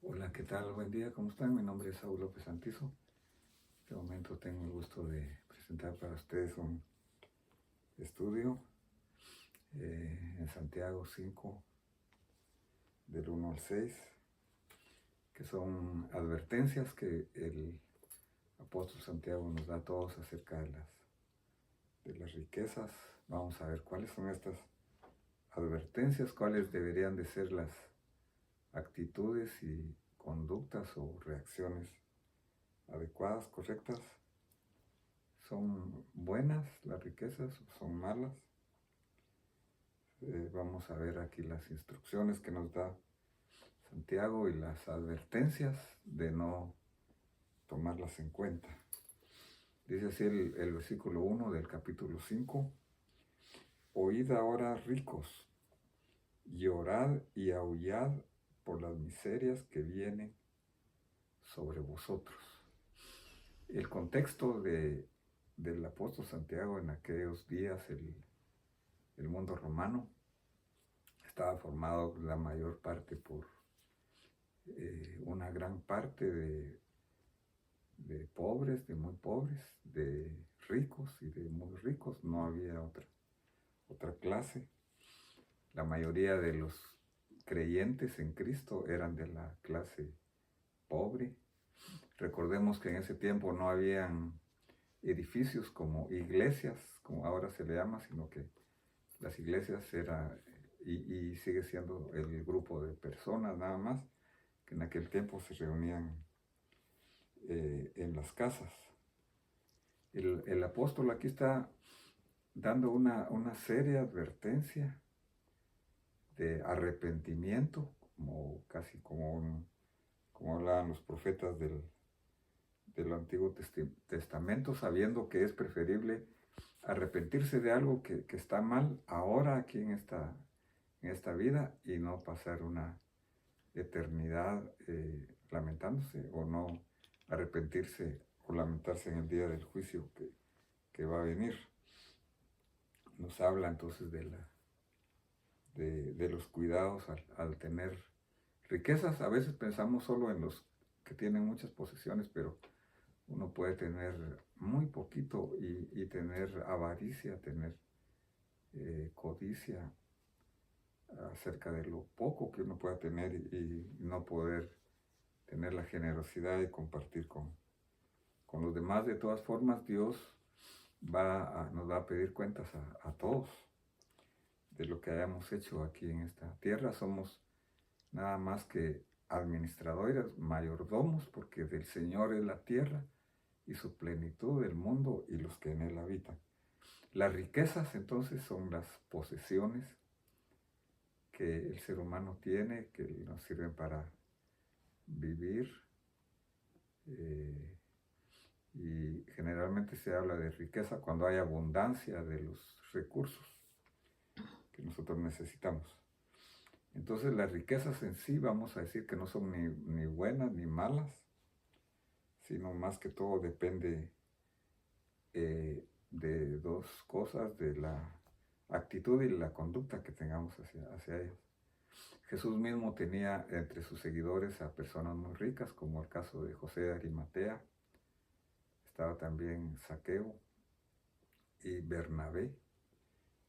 Hola, ¿qué tal? Buen día, ¿cómo están? Mi nombre es Saúl López Santizo. En este momento tengo el gusto de presentar para ustedes un estudio en Santiago 5, del 1 al 6, que son advertencias que el apóstol Santiago nos da a todos acerca de las riquezas. Vamos a ver cuáles son estas advertencias, cuáles deberían de ser las actitudes y conductas o reacciones adecuadas, correctas. ¿Son buenas las riquezas o son malas? Vamos a ver aquí las instrucciones que nos da Santiago y las advertencias de no tomarlas en cuenta. Dice así el versículo 1 del capítulo 5: Oíd ahora, ricos, y orad y aullad por las miserias que vienen sobre vosotros. El contexto del apóstol Santiago en aquellos días, el mundo romano, estaba formado la mayor parte por una gran parte de pobres, de muy pobres, de ricos y de muy ricos. No había otra clase. La mayoría de los creyentes en Cristo eran de la clase pobre. Recordemos que en ese tiempo no habían edificios como iglesias, como ahora se le llama, sino que las iglesias era y sigue siendo el grupo de personas nada más que en aquel tiempo se reunían en las casas. El apóstol aquí está dando una seria advertencia de arrepentimiento, casi como hablaban los profetas del Antiguo Testamento, sabiendo que es preferible arrepentirse de algo que está mal ahora aquí en esta vida y no pasar una eternidad lamentándose, o no arrepentirse o lamentarse en el día del juicio que va a venir. Nos habla entonces de los cuidados al tener riquezas. A veces pensamos solo en los que tienen muchas posesiones, pero uno puede tener muy poquito y tener avaricia, tener codicia acerca de lo poco que uno pueda tener y no poder tener la generosidad de compartir con los demás. De todas formas, Dios nos va a pedir cuentas a todos de lo que hayamos hecho aquí en esta tierra. Somos nada más que administradores, mayordomos, porque del Señor es la tierra y su plenitud, el mundo y los que en él habitan. Las riquezas entonces son las posesiones que el ser humano tiene, que nos sirven para vivir, y generalmente se habla de riqueza cuando hay abundancia de los recursos que nosotros necesitamos. Entonces las riquezas en sí, vamos a decir que no son ni buenas ni malas, sino más que todo depende de dos cosas: de la actitud y la conducta que tengamos hacia ellas. Jesús mismo tenía entre sus seguidores a personas muy ricas, como el caso de José de Arimatea. Estaba también Zaqueo y Bernabé,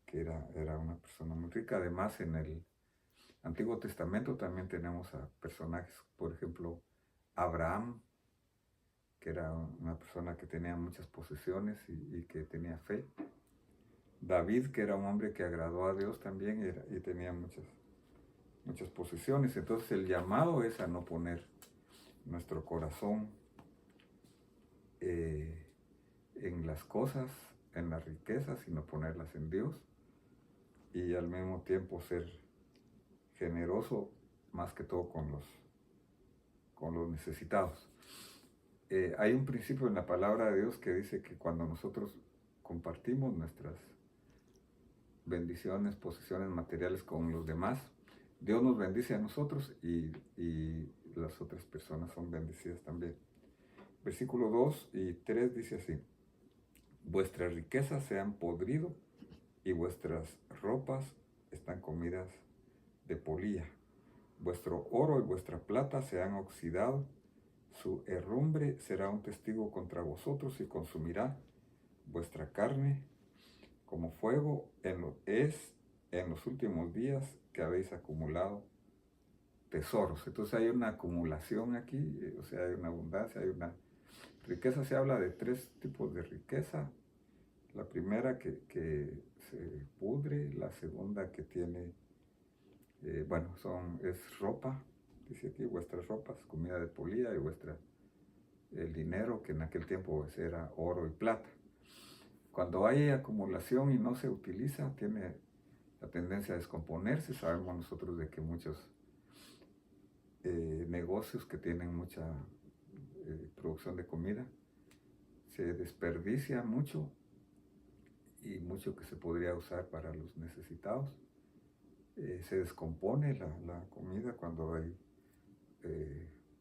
que era una persona muy rica. Además, en el Antiguo Testamento también tenemos a personajes, por ejemplo, Abraham, que era una persona que tenía muchas posesiones y que tenía fe. David, que era un hombre que agradó a Dios también y tenía muchas posesiones. Entonces el llamado es a no poner nuestro corazón en las cosas, en las riquezas, sino ponerlas en Dios, y al mismo tiempo ser generoso más que todo con los necesitados. Hay un principio en la palabra de Dios que dice que cuando nosotros compartimos nuestras bendiciones, posesiones materiales con los demás, Dios nos bendice a nosotros y las otras personas son bendecidas también. Versículo 2 y 3 dice así: vuestras riquezas se han podrido y vuestras ropas están comidas de polilla. Vuestro oro y vuestra plata se han oxidado, su herrumbre será un testigo contra vosotros y consumirá vuestra carne como fuego es en los últimos días que habéis acumulado tesoros. Entonces hay una acumulación aquí, o sea, hay una abundancia, hay una riqueza. Se habla de 3 tipos de riqueza. La primera que se pudre, la segunda que tiene, es ropa, dice aquí, vuestras ropas, comida de polilla y el dinero, que en aquel tiempo pues, era oro y plata. Cuando hay acumulación y no se utiliza, tiene la tendencia a descomponerse. Sabemos nosotros de que muchos negocios que tienen mucha producción de comida se desperdicia mucho y mucho que se podría usar para los necesitados. Se descompone la comida cuando hay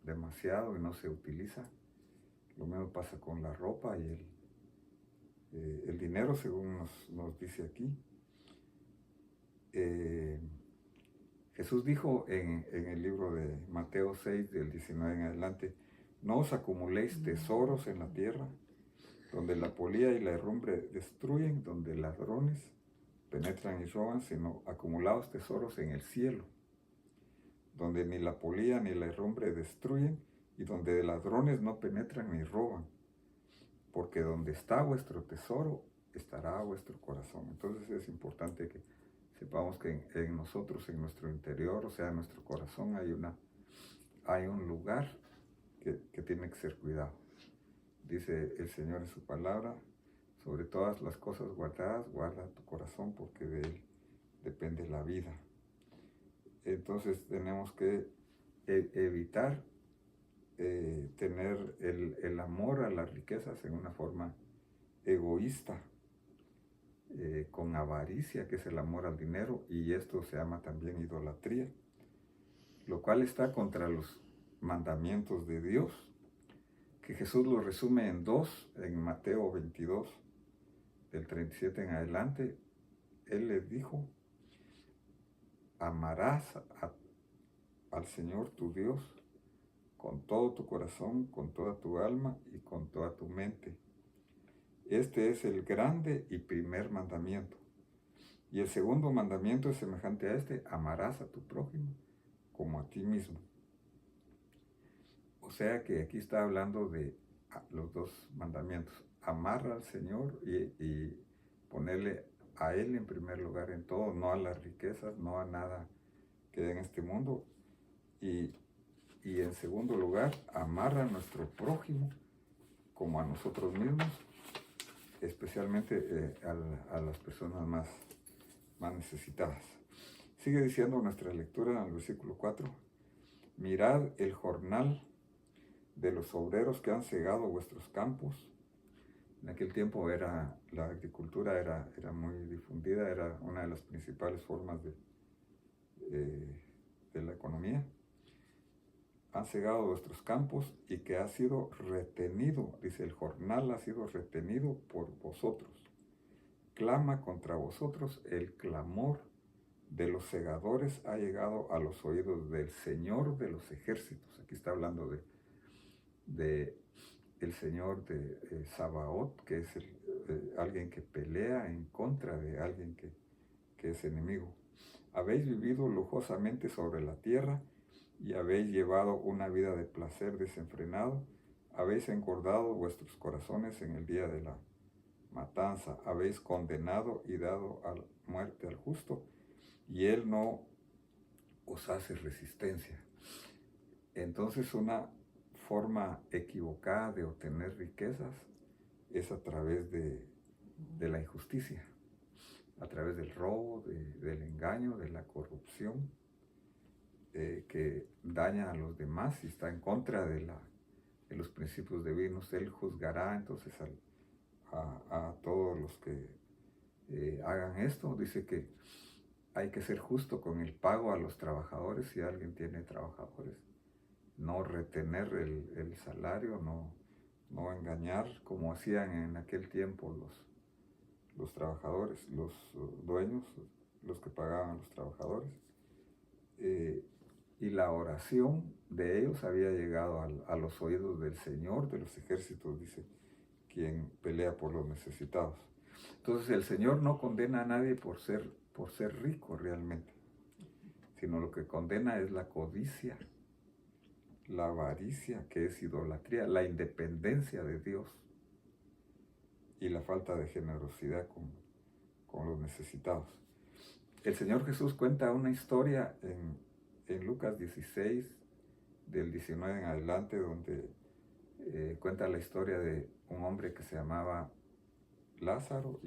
demasiado y no se utiliza. Lo mismo pasa con la ropa y el dinero, según nos dice aquí. Jesús dijo en el libro de Mateo 6, del 19 en adelante: no os acumuléis tesoros en la tierra, donde la polilla y la herrumbre destruyen, donde ladrones penetran y roban, sino acumulaos tesoros en el cielo, donde ni la polilla ni la herrumbre destruyen, y donde ladrones no penetran ni roban, porque donde está vuestro tesoro, estará vuestro corazón. Entonces es importante que sepamos que en nosotros, en nuestro interior, o sea, en nuestro corazón, hay un lugar que tiene que ser cuidado. Dice el Señor en su palabra: sobre todas las cosas guardadas, guarda tu corazón, porque de él depende la vida. Entonces tenemos que evitar tener el amor a las riquezas en una forma egoísta, con avaricia, que es el amor al dinero, y esto se llama también idolatría, lo cual está contra los mandamientos de Dios, que Jesús lo resume en 2, en Mateo 22, del 37 en adelante. Él les dijo: amarás al Señor tu Dios con todo tu corazón, con toda tu alma y con toda tu mente. Este es el grande y primer mandamiento. Y el segundo mandamiento es semejante a este: amarás a tu prójimo como a ti mismo. O sea que aquí está hablando de los 2 mandamientos: amar al Señor y ponerle a Él en primer lugar en todo, no a las riquezas, no a nada que hay en este mundo. Y en segundo lugar, amar a nuestro prójimo como a nosotros mismos, especialmente a las personas más necesitadas. Sigue diciendo nuestra lectura en el versículo 4: mirad el jornal de los obreros que han segado vuestros campos. En aquel tiempo la agricultura era muy difundida, era una de las principales formas de la economía. Han segado vuestros campos y que ha sido retenido, dice, el jornal ha sido retenido por vosotros. Clama contra vosotros, el clamor de los segadores ha llegado a los oídos del Señor de los ejércitos. Aquí está hablando de el Señor de Sabaoth, que es alguien que pelea en contra de alguien que es enemigo. Habéis vivido lujosamente sobre la tierra y habéis llevado una vida de placer desenfrenado. Habéis engordado vuestros corazones en el día de la matanza. Habéis condenado y dado a muerte al justo, y él no os hace resistencia. Entonces, una forma equivocada de obtener riquezas es a través de la injusticia, a través del robo, del engaño, de la corrupción, que daña a los demás y está en contra de los principios divinos. Él juzgará entonces a todos los que hagan esto. Dice que hay que ser justo con el pago a los trabajadores. Si alguien tiene trabajadores, no retener el salario, no engañar como hacían en aquel tiempo los trabajadores, los dueños, los que pagaban a los trabajadores. Y la oración de ellos había llegado a los oídos del Señor de los ejércitos, dice, quien pelea por los necesitados. Entonces el Señor no condena a nadie por ser rico realmente, sino lo que condena es la codicia, la avaricia, que es idolatría, la independencia de Dios y la falta de generosidad con los necesitados. El Señor Jesús cuenta una historia en Lucas 16, del 19 en adelante, donde cuenta la historia de un hombre que se llamaba Lázaro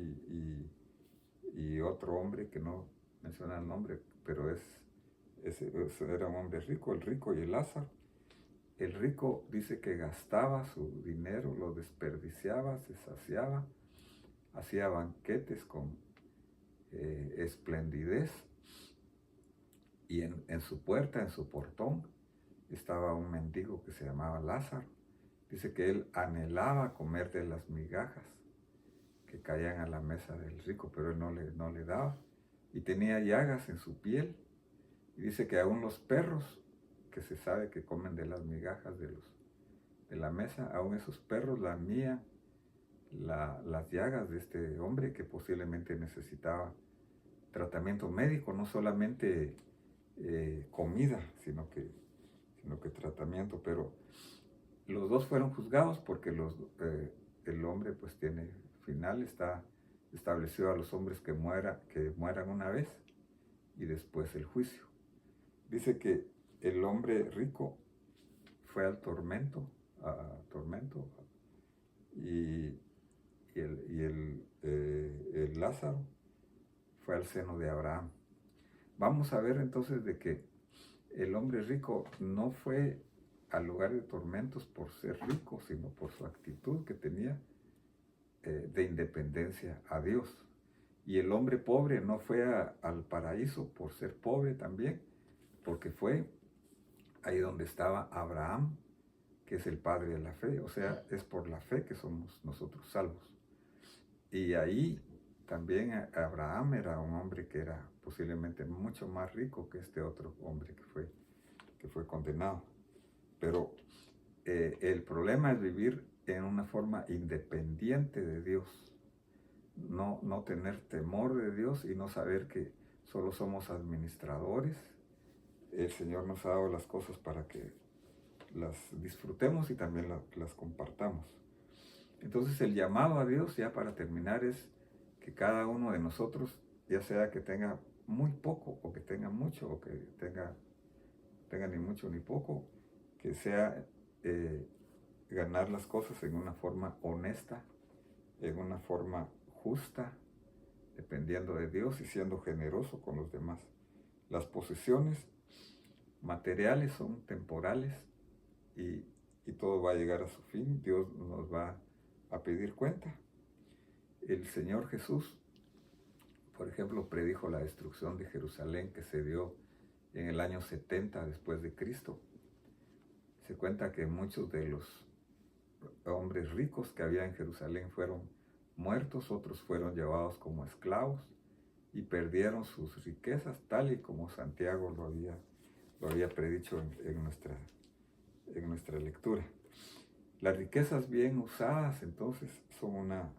y otro hombre que no menciona el nombre, pero era un hombre rico, el rico y el Lázaro. El rico dice que gastaba su dinero, lo desperdiciaba, se saciaba, hacía banquetes con esplendidez, y en su puerta, en su portón, estaba un mendigo que se llamaba Lázaro. Dice que él anhelaba comer de las migajas que caían a la mesa del rico, pero él no le daba. Y tenía llagas en su piel. Y dice que aún los perros, que se sabe que comen de las migajas de la mesa, aún esos perros lamían las llagas de este hombre que posiblemente necesitaba tratamiento médico, no solamente comida, sino que tratamiento. Pero los dos fueron juzgados porque el hombre pues tiene final, está establecido a los hombres que mueran una vez y después el juicio. Dice que el hombre rico fue al tormento, y el Lázaro fue al seno de Abraham. Vamos a ver entonces de que el hombre rico no fue al lugar de tormentos por ser rico, sino por su actitud que tenía de independencia a Dios. Y el hombre pobre no fue al paraíso por ser pobre también, porque fue ahí donde estaba Abraham, que es el padre de la fe. O sea, es por la fe que somos nosotros salvos. Y ahí también Abraham era un hombre que era posiblemente mucho más rico que este otro hombre que fue condenado. Pero el problema es vivir en una forma independiente de Dios. No tener temor de Dios y no saber que solo somos administradores. El Señor nos ha dado las cosas para que las disfrutemos y también las compartamos. Entonces el llamado a Dios, ya para terminar, es que cada uno de nosotros, ya sea que tenga muy poco o que tenga mucho, o que tenga ni mucho ni poco, que sea ganar las cosas en una forma honesta, en una forma justa, dependiendo de Dios y siendo generoso con los demás. Las posesiones materiales son temporales y todo va a llegar a su fin. Dios nos va a pedir cuenta. El Señor Jesús, por ejemplo, predijo la destrucción de Jerusalén que se dio en el año 70 después de Cristo. Se cuenta que muchos de los hombres ricos que había en Jerusalén fueron muertos, otros fueron llevados como esclavos y perdieron sus riquezas, tal y como Santiago lo había predicho en nuestra lectura. Las riquezas bien usadas entonces son una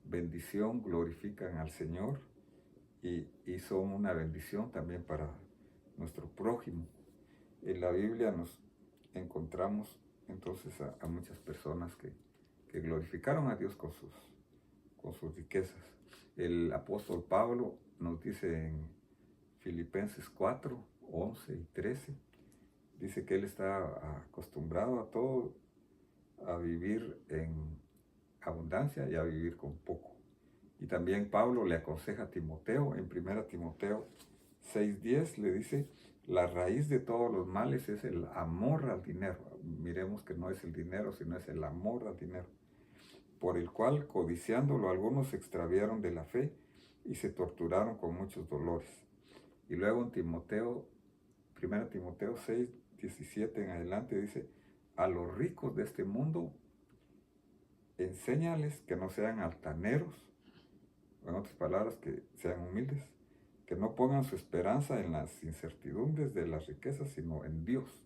bendición, glorifican al Señor y son una bendición también para nuestro prójimo. En la Biblia nos encontramos entonces a muchas personas que glorificaron a Dios con sus riquezas. El apóstol Pablo nos dice en Filipenses 4, 11 y 13, dice que él está acostumbrado a todo, a vivir en abundancia y a vivir con poco. Y también Pablo le aconseja a Timoteo, en 1 Timoteo 6:10 le dice: la raíz de todos los males es el amor al dinero. Miremos que no es el dinero, sino es el amor al dinero, por el cual, codiciándolo, algunos se extraviaron de la fe y se torturaron con muchos dolores. Y luego en 1 Timoteo 6:17 en adelante dice: a los ricos de este mundo enséñales que no sean altaneros, en otras palabras, que sean humildes, que no pongan su esperanza en las incertidumbres de las riquezas, sino en Dios,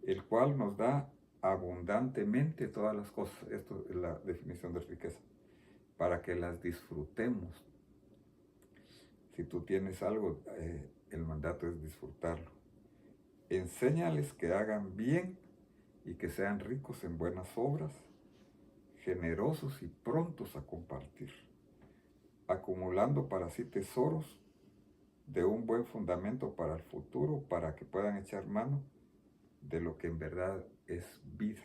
el cual nos da abundantemente todas las cosas. Esto es la definición de riqueza, para que las disfrutemos. Si tú tienes algo, el mandato es disfrutarlo. Enséñales que hagan bien y que sean ricos en buenas obras, generosos y prontos a compartir, acumulando para sí tesoros de un buen fundamento para el futuro, para que puedan echar mano de lo que en verdad es vida.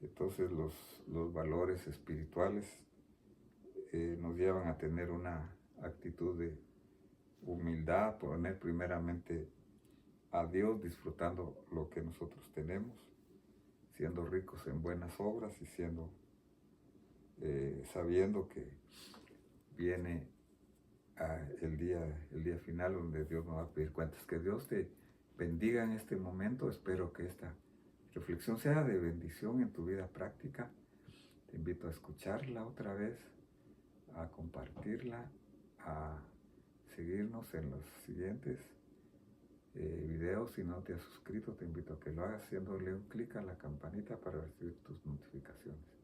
Entonces los valores espirituales nos llevan a tener una actitud de humildad, poner primeramente a Dios, disfrutando lo que nosotros tenemos, siendo ricos en buenas obras y sabiendo que viene el día final donde Dios nos va a pedir cuentas. Que Dios te bendiga en este momento. Espero que esta reflexión sea de bendición en tu vida práctica. Te invito a escucharla otra vez, a compartirla, a seguirnos en los siguientes videos. Si no te has suscrito, te invito a que lo hagas haciéndole un clic a la campanita para recibir tus notificaciones.